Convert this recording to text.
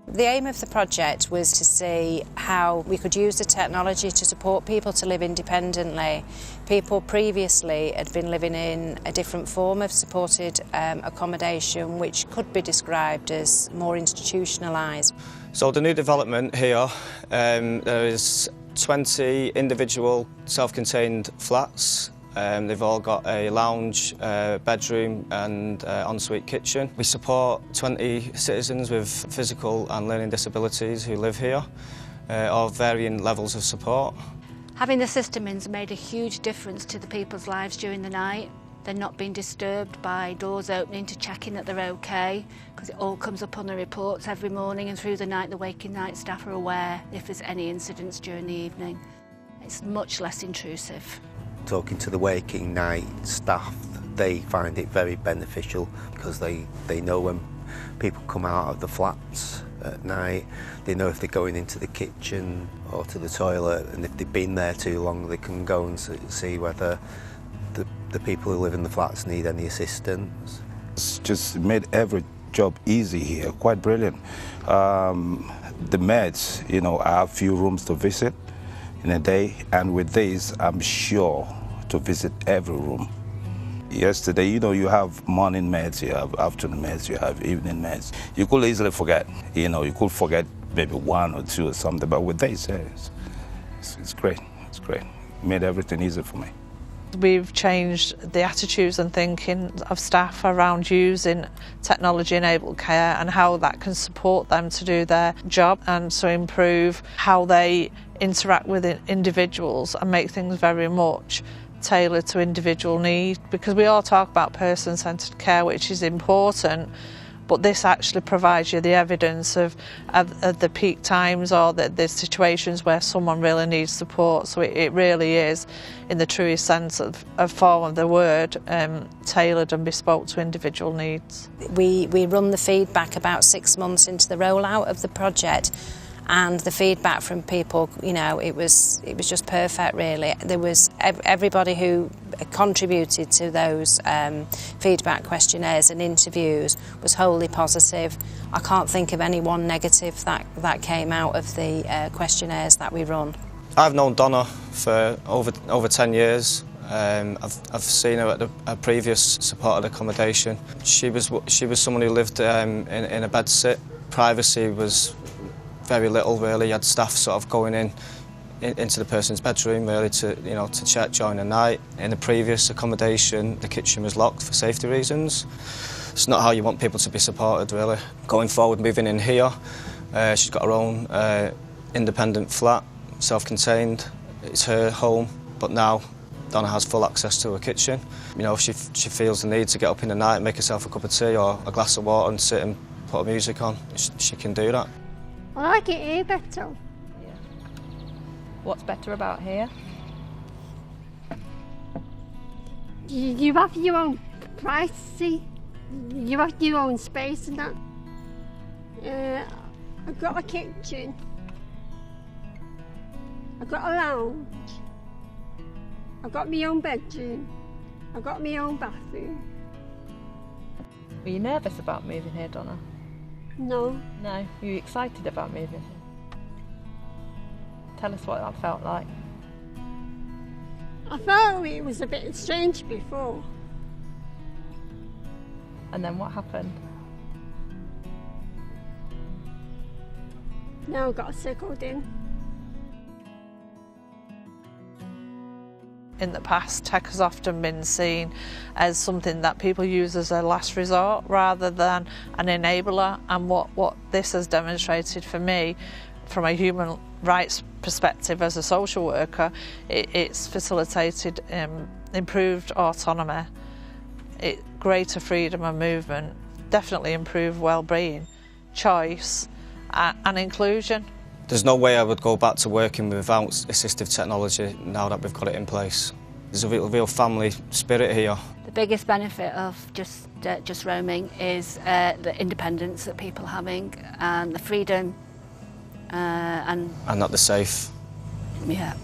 The aim of the project was to see how we could use the technology to support people to live independently. People previously had been living in a different form of supported accommodation, which could be described as more institutionalised. So the new development here, there is 20 individual self-contained flats. They've all got a lounge, bedroom and ensuite kitchen. We support 20 citizens with physical and learning disabilities who live here, of varying levels of support. Having the system in's made a huge difference to the people's lives during the night. They're not being disturbed by doors opening to check in that they're okay, because it all comes up on the reports every morning, and through the night the waking night staff are aware if there's any incidents during the evening. It's much less intrusive. Talking to the waking night staff, they find it very beneficial because they know when people come out of the flats at night, they know if they're going into the kitchen or to the toilet, and if they've been there too long they can go and see whether the people who live in the flats need any assistance. It's just made every job easy here, quite brilliant. The meds, you know, I have few rooms to visit in a day, and with this I'm sure to visit every room. Yesterday, you know, you have morning meds, you have afternoon meds, you have evening meds. You could easily forget, you know, you could forget maybe one or two or something, but with this, it's great, it's great. It made everything easy for me. We've changed the attitudes and thinking of staff around using technology-enabled care and how that can support them to do their job and to improve how they interact with individuals and make things very much tailored to individual needs, because we all talk about person-centred care, which is important, but this actually provides you the evidence of the peak times or the situations where someone really needs support. So it really is, in the truest sense of form of the word, tailored and bespoke to individual needs. We run the feedback about 6 months into the rollout of the project, and the feedback from people, you know, it was just perfect, really. There was everybody who contributed to those feedback questionnaires and interviews was wholly positive. I can't think of any one negative that came out of the questionnaires that we run. I've known Donna for over 10 years. I've seen her at a previous supported accommodation. She was someone who lived in a bed sit. Privacy was very little, really. You had staff sort of going into the person's bedroom, really, to check during the night. In the previous accommodation, the kitchen was locked for safety reasons. It's not how you want people to be supported, really. Going forward, moving in here, she's got her own independent flat, self-contained. It's her home, but now Donna has full access to her kitchen. You know, if she feels the need to get up in the night and make herself a cup of tea or a glass of water and sit and put her music on, she can do that. I like it here better. Yeah. What's better about here? You have your own privacy. You have your own space and that. I've got a kitchen. I've got a lounge. I've got my own bedroom. I've got my own bathroom. Were you nervous about moving here, Donna? No. No? Were you excited about moving here? Tell us what that felt like. I felt it was a bit strange before. And then what happened? Now I've got settled in. In the past, tech has often been seen as something that people use as a last resort rather than an enabler, and what this has demonstrated for me from a human rights perspective as a social worker, it's facilitated improved autonomy, greater freedom of movement, definitely improved well-being, choice and inclusion. There's no way I would go back to working without assistive technology now that we've got it in place. There's a real family spirit here. The biggest benefit of just roaming is the independence that people are having and the freedom and that they're safe. Yeah.